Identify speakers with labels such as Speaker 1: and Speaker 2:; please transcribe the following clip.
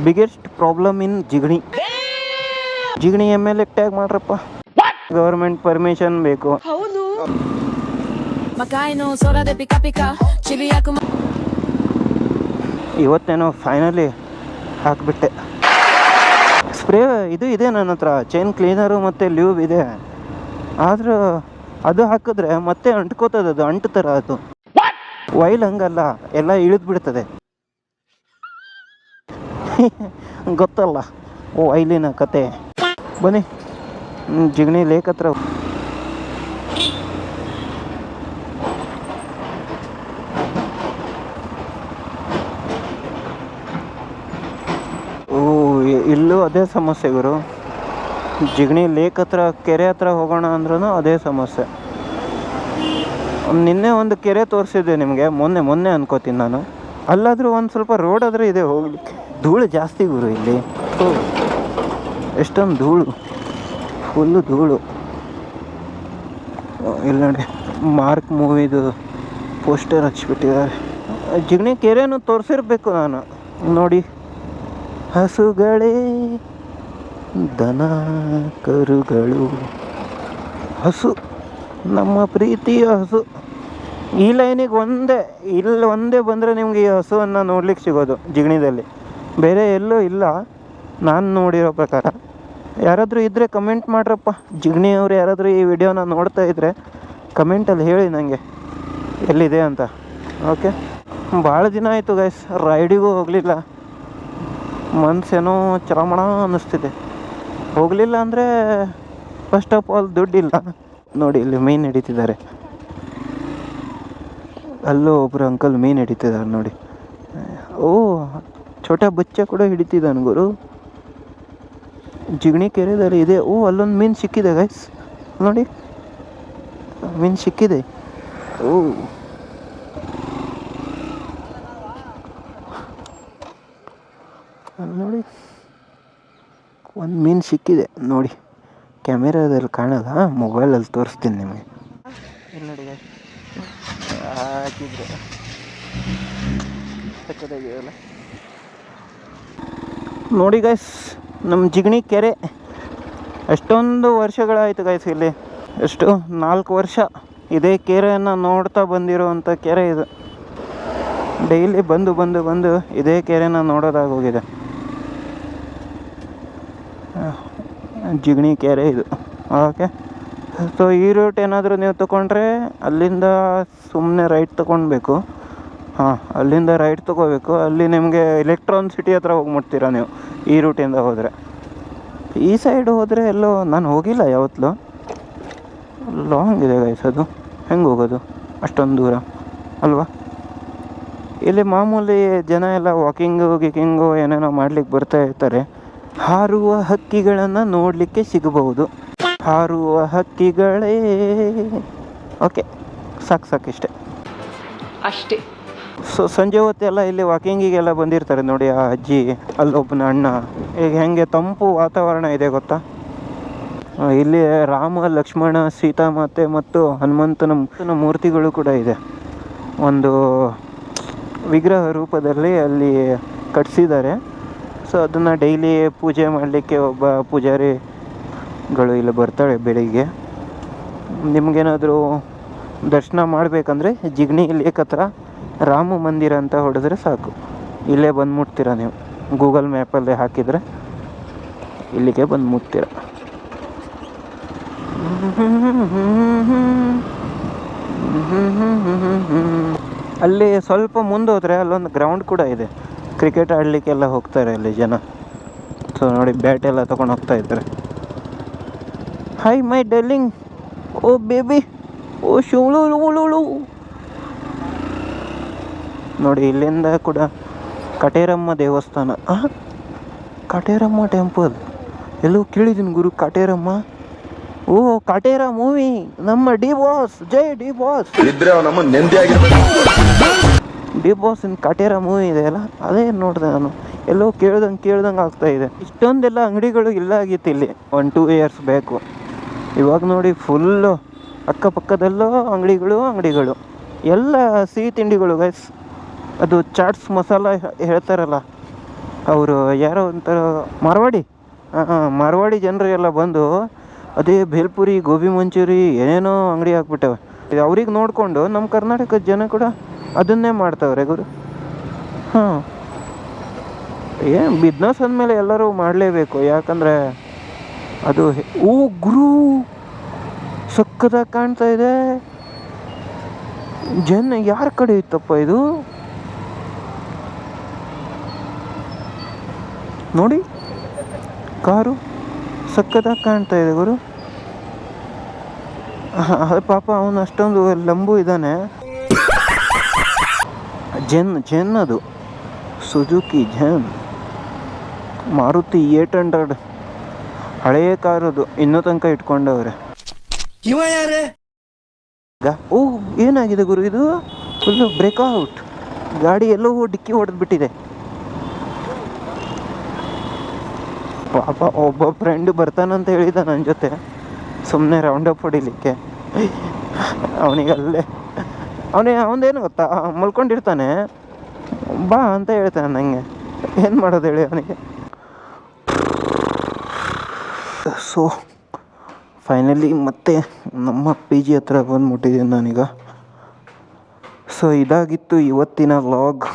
Speaker 1: Biggest problem in Jigani. Jigani MLA tag ಮಾಡ್ರಪ್ಪ. Government permission ಬೇಕು. ಇವತ್ತೇನೋ ಫೈನಲಿ ಹಾಕ್ಬಿಟ್ಟೆ. ಸ್ಪ್ರೇ ಇದು ಇದೆ ನನ್ನ ಹತ್ರ, ಚೈನ್ ಕ್ಲೀನರು ಮತ್ತು ಲ್ಯೂಬ್ ಇದೆ. ಆದರೂ ಅದು ಹಾಕಿದ್ರೆ ಮತ್ತೆ ಅಂಟ್ಕೋತದೆ, ಅದು ಅಂಟು ಥರ. ಅದು ವೈಲ್ ಹಂಗಲ್ಲ, ಎಲ್ಲ ಇಳಿದು ಬಿಡ್ತದೆ. ಗೊತ್ತಲ್ಲ ವೈಲಿನ ಕತೆ. ಬನ್ನಿ ಜಿಗಣಿ ಲೇಕ್ ಹತ್ರ. ಇಲ್ಲೂ ಅದೇ ಸಮಸ್ಯೆ ಗುರು. ಜಿಗಣಿ ಲೇಕ್ ಹತ್ರ, ಕೆರೆ ಹತ್ರ ಹೋಗೋಣ ಅಂದ್ರೂ ಅದೇ ಸಮಸ್ಯೆ. ನಿನ್ನೆ ಒಂದು ಕೆರೆ ತೋರಿಸಿದ್ದೆ ನಿಮಗೆ, ಮೊನ್ನೆ ಅನ್ಕೋತೀನಿ ನಾನು. ಅಲ್ಲಾದರೂ ಒಂದು ಸ್ವಲ್ಪ ರೋಡ್ ಆದರೂ ಇದೆ ಹೋಗ್ಲಿಕ್ಕೆ. ಧೂಳು ಜಾಸ್ತಿ ಗುರು ಇಲ್ಲಿ, ಎಷ್ಟೊಂದು ಧೂಳು, ಫುಲ್ಲು ಧೂಳು. ಇಲ್ಲಿ ನೋಡಿ, ಮಾರ್ಕ್ ಮೂವಿದು ಪೋಸ್ಟರ್ ಹಚ್ಬಿಟ್ಟಿದ್ದಾರೆ. ಜಿಗಣಿ ಕೆರೆನೂ ತೋರಿಸಿರ್ಬೇಕು ನಾನು. ನೋಡಿ, ಹಸುಗಳೇ ದನ ಕರುಗಳು, ಹಸು, ನಮ್ಮ ಪ್ರೀತಿಯ ಹಸು. ಈ ಲೈನಿಗೆ ಒಂದೇ ಬಂದರೆ ನಿಮಗೆ ಈ ಹಸುವನ್ನು ನೋಡ್ಲಿಕ್ಕೆ ಸಿಗೋದು ಜಿಗಣಿದಲ್ಲಿ, ಬೇರೆ ಎಲ್ಲೂ ಇಲ್ಲ ನಾನು ನೋಡಿರೋ ಪ್ರಕಾರ. ಯಾರಾದರೂ ಇದ್ದರೆ ಕಮೆಂಟ್ ಮಾಡ್ರಪ್ಪ. ಜಿಗಣಿಯವ್ರು ಯಾರಾದರೂ ಈ ವಿಡಿಯೋನ ನೋಡ್ತಾ ಇದ್ದರೆ ಕಮೆಂಟಲ್ಲಿ ಹೇಳಿ ನನಗೆ ಎಲ್ಲಿದೆ ಅಂತ. ಓಕೆ, ಭಾಳ ದಿನ ಆಯಿತು ಗೈಸ್, ರೈಡಿಗೂ ಹೋಗಲಿಲ್ಲ. ಮನಸ್ಸೇನೋ ಚರಮಣ ಅನ್ನಿಸ್ತಿದೆ. ಹೋಗಲಿಲ್ಲ ಅಂದರೆ ಫಸ್ಟ್ ಆಫ್ ಆಲ್ ದುಡ್ಡಿಲ್ಲ. ನೋಡಿ ಇಲ್ಲಿ ಮೀನು ಹಿಡಿತಿದ್ದಾರೆ, ಅಲ್ಲೂ ಒಬ್ಬರು ಅಂಕಲ್ ಮೀನು ಹಿಡಿತಿದ್ದಾರೆ ನೋಡಿ. ಓ, ಛೋಟಾ ಬಚ್ಚ ಕೂಡ ಹಿಡಿತಿದ್ದಾನೆ ಗುರು. ಜಿಗಣಿ ಕೆರೆದಲ್ಲಿ ಇದೆ. ಓ, ಅಲ್ಲೊಂದು ಮೀನು ಸಿಕ್ಕಿದೆ ಗೈಸ್, ನೋಡಿ ಮೀನು ಸಿಕ್ಕಿದೆ. ಓ, ನೋಡಿ ಒಂದು ಮೀನು ಸಿಕ್ಕಿದೆ ನೋಡಿ. ಕ್ಯಾಮೆರಾದಲ್ಲಿ ಕಾಣಲ್ಲ, ಮೊಬೈಲಲ್ಲಿ ತೋರಿಸ್ತೀನಿ ನಿಮಗೆ. ಇಲ್ಲಿ ನೋಡಿ ಹಾಕಿದ್ರೆ ಸಕ್ಕತ್ತಾಗಿದೆಯಲ್ಲ. ನೋಡಿ ಗೈಸ್, ನಮ್ಮ ಜಿಗಣಿ ಕೆರೆ ಎಷ್ಟೊಂದು ವರ್ಷಗಳಾಯಿತು ಗೈಸ್. ಇಲ್ಲಿ ಎಷ್ಟು 4 ವರ್ಷ ಇದೇ ಕೆರೆಯನ್ನು ನೋಡ್ತಾ ಬಂದಿರೋವಂಥ ಕೆರೆ ಇದು. ಡೈಲಿ ಬಂದು ಇದೇ ಕೆರೆನ ನೋಡೋದಾಗೋಗಿದೆ. ಜಿಗಣಿ ಕೆರೆ ಇದು. ಓಕೆ, ಸೊ ಈ ರೂಟ್ ಏನಾದರೂ ನೀವು ತೊಗೊಂಡ್ರೆ ಅಲ್ಲಿಂದ ಸುಮ್ಮನೆ ರೈಟ್ ತೊಗೊಳ್ಬೇಕು. ಅಲ್ಲಿಂದ ರೈಟ್ ತೊಗೋಬೇಕು. ಅಲ್ಲಿ ನಿಮಗೆ ಎಲೆಕ್ಟ್ರಾನ್ ಸಿಟಿ ಹತ್ರ ಹೋಗಿ ಮುಟ್ತೀರಾ ನೀವು ಈ ರೂಟಿಂದ ಹೋದರೆ. ಈ ಸೈಡ್ ಹೋದರೆ ಎಲ್ಲೋ ನಾನು ಹೋಗಿಲ್ಲ ಯಾವತ್ತೂ. ಲಾಂಗ್ ಇದೆ ಗೈಸ್, ಅದು ಹೆಂಗೆ ಹೋಗೋದು ಅಷ್ಟೊಂದು ದೂರ ಅಲ್ವಾ? ಇಲ್ಲಿ ಮಾಮೂಲಿ ಜನ ಎಲ್ಲ ವಾಕಿಂಗು ಏನೇನೋ ಮಾಡ್ಲಿಕ್ಕೆ ಬರ್ತಾ ಇರ್ತಾರೆ. ಹಾರುವ ಹಕ್ಕಿಗಳನ್ನು ನೋಡಲಿಕ್ಕೆ ಸಿಗಬಹುದು. ಹಾರುವ ಹಕ್ಕಿಗಳೇ. ಓಕೆ, ಸಾಕು ಇಷ್ಟೇ. ಸೊ ಸಂಜೆ ಹೊತ್ತೆಲ್ಲ ಇಲ್ಲಿ ವಾಕಿಂಗಿಗೆಲ್ಲ ಬಂದಿರ್ತಾರೆ ನೋಡಿ ಆ ಅಜ್ಜಿ, ಅಲ್ಲೊಬ್ಬನ ಅಣ್ಣ. ಈಗ ಹೆಂಗೆ ತಂಪು ವಾತಾವರಣ ಇದೆ ಗೊತ್ತಾ. ಇಲ್ಲಿ ರಾಮ, ಲಕ್ಷ್ಮಣ, ಸೀತಾಮಾತೆ ಮತ್ತು ಹನುಮಂತನ ಮೂರ್ತಿಗಳು ಕೂಡ ಇದೆ. ಒಂದು ವಿಗ್ರಹ ರೂಪದಲ್ಲಿ ಅಲ್ಲಿ ಕಟ್ಸಿದ್ದಾರೆ. ಸೊ ಅದನ್ನು ಡೈಲಿ ಪೂಜೆ ಮಾಡಲಿಕ್ಕೆ ಒಬ್ಬ ಪೂಜಾರಿಗಳು ಇಲ್ಲಿ ಬರ್ತಾಳೆ ಬೆಳಿಗ್ಗೆ. ನಿಮಗೇನಾದರೂ ದರ್ಶನ ಮಾಡಬೇಕಂದ್ರೆ ಜಿಗಣಿ ಲೇಕ್ ಹತ್ರ ರಾಮ ಮಂದಿರ ಅಂತ ಹೊಡೆದ್ರೆ ಸಾಕು, ಇಲ್ಲೇ ಬಂದು ಮುಟ್ತೀರ ನೀವು. ಗೂಗಲ್ ಮ್ಯಾಪಲ್ಲೇ ಹಾಕಿದರೆ ಇಲ್ಲಿಗೆ ಬಂದು ಮುಟ್ತೀರ. ಅಲ್ಲಿ ಸ್ವಲ್ಪ ಮುಂದೆ ಹೋದರೆ ಅಲ್ಲೊಂದು ಗ್ರೌಂಡ್ ಕೂಡ ಇದೆ. ಕ್ರಿಕೆಟ್ ಆಡಲಿಕ್ಕೆಲ್ಲ ಹೋಗ್ತಾರೆ ಅಲ್ಲಿ ಜನ. ಸೊ ನೋಡಿ, ಬ್ಯಾಟ್ ಎಲ್ಲ ತೊಗೊಂಡು ಹೋಗ್ತಾ ಇದ್ದಾರೆ. Hi my darling, oh baby, oh ಶೂಳು. ನೋಡಿ ಇಲ್ಲಿಂದ ಕೂಡ ಕಟೇರಮ್ಮ ದೇವಸ್ಥಾನ. ಕಟೇರಮ್ಮ ಟೆಂಪಲ್ ಎಲ್ಲೋ ಕೇಳಿದ್ದೀನಿ ಗುರು. ಕಟೇರಮ್ಮ, ಓ ಕಟೇರ ಮೂವಿ, ನಮ್ಮ ಡಿ ಬಾಸ್, ಜೈ ಡಿ ಬಾಸ್ ಇದ್ರೆ ನಮ್ಮ ನೆಮ್ಮದಿ ಆಗಿರ್ಬೇಕು. D boss in Katera movie ಇದೆಯಲ್ಲ, ಅದೇ ನೋಡಿದೆ ನಾನು. ಎಲ್ಲೋ ಕೇಳ್ದಂಗೆ ಆಗ್ತಾ ಇದೆ. ಇಷ್ಟೊಂದೆಲ್ಲ ಅಂಗಡಿಗಳು ಇಲ್ಲ ಆಗಿತ್ತು ಇಲ್ಲಿ 1-2 ಇಯರ್ಸ್ ಬೇಕು. ಇವಾಗ ನೋಡಿ ಫುಲ್ಲು ಅಕ್ಕಪಕ್ಕದಲ್ಲೂ ಅಂಗಡಿಗಳು ಎಲ್ಲ ಸಿಹಿ ತಿಂಡಿಗಳು ಗೈಸ್. ಅದು ಚಾಟ್ಸ್ ಮಸಾಲ ಹೇಳ್ತಾರಲ್ಲ, ಅವರು ಯಾರೋ ಒಂಥರ ಮಾರ್ವಾಡಿ, ಮಾರ್ವಾಡಿ ಜನರಿಗೆಲ್ಲ ಬಂದು ಅದೇ ಭೇಲ್ಪುರಿ, ಗೋಬಿ ಮಂಚೂರಿ ಏನೇನೋ ಅಂಗಡಿ ಹಾಕ್ಬಿಟ್ಟವೆ. ಅವ್ರಿಗೆ ನೋಡಿಕೊಂಡು ನಮ್ಮ ಕರ್ನಾಟಕದ ಜನ ಕೂಡ ಅದನ್ನೇ ಮಾಡ್ತಾವ್ರೆ ಗುರು. ಹಾಂ, ಏನು ಬಿಸ್ನೆಸ್ ಅಂದಮೇಲೆ ಎಲ್ಲರೂ ಮಾಡಲೇಬೇಕು, ಯಾಕಂದರೆ ಅದು ಓ ಗುರು ಸಕ್ಕದಾಗಿ ಕಾಣ್ತಾ ಇದೆ. ಜನ ಯಾರ ಕಡೆ ಇತ್ತಪ್ಪ ಇದು ನೋಡಿ, ಕಾರು ಸಕ್ಕದಾಗಿ ಕಾಣ್ತಾ ಇದೆ ಗುರು. ಪಾಪ ಅವನು ಅಷ್ಟೊಂದು ಲಂಬು ಇದ್ದಾನೆ. ಜೆನ್ ಅದು ಸುಜುಕಿ ಜೆನ್, ಮಾರುತಿ 800 ಹಳೆಯ ಕಾರದು ಇನ್ನೂ ತನಕ ಇಟ್ಕೊಂಡವ್ರೆ. ಓ ಏನಾಗಿದೆ ಗುರು ಇದು, ಫುಲ್ಲು ಬ್ರೇಕ್ಔಟ್, ಗಾಡಿ ಎಲ್ಲವೂ ಡಿಕ್ಕಿ ಹೊಡೆದ್ಬಿಟ್ಟಿದೆ. ಪಾಪ ಒಬ್ಬ ಫ್ರೆಂಡ್ ಬರ್ತಾನಂತ ಹೇಳಿದ ನನ್ನ ಜೊತೆ ಸುಮ್ಮನೆ ರೌಂಡಪ್ ಹೊಡಿಲಿಕ್ಕೆ. ಅವನೇನು ಗೊತ್ತಾ, ಮಲ್ಕೊಂಡಿರ್ತಾನೆ, ಬಾ ಅಂತ ಹೇಳ್ತಾನೆ ನನಗೆ. ಏನು ಮಾಡೋದು ಹೇಳಿ ಅವನಿಗೆ. ಸೊ ಫೈನಲಿ ಮತ್ತೆ ನಮ್ಮ ಪಿ ಜಿ ಹತ್ರ ಬಂದುಬಿಟ್ಟಿದ್ದೀನಿ ನಾನೀಗ. ಸೊ ಇದಾಗಿತ್ತು ಇವತ್ತಿನ ವ್ಲಾಗ್.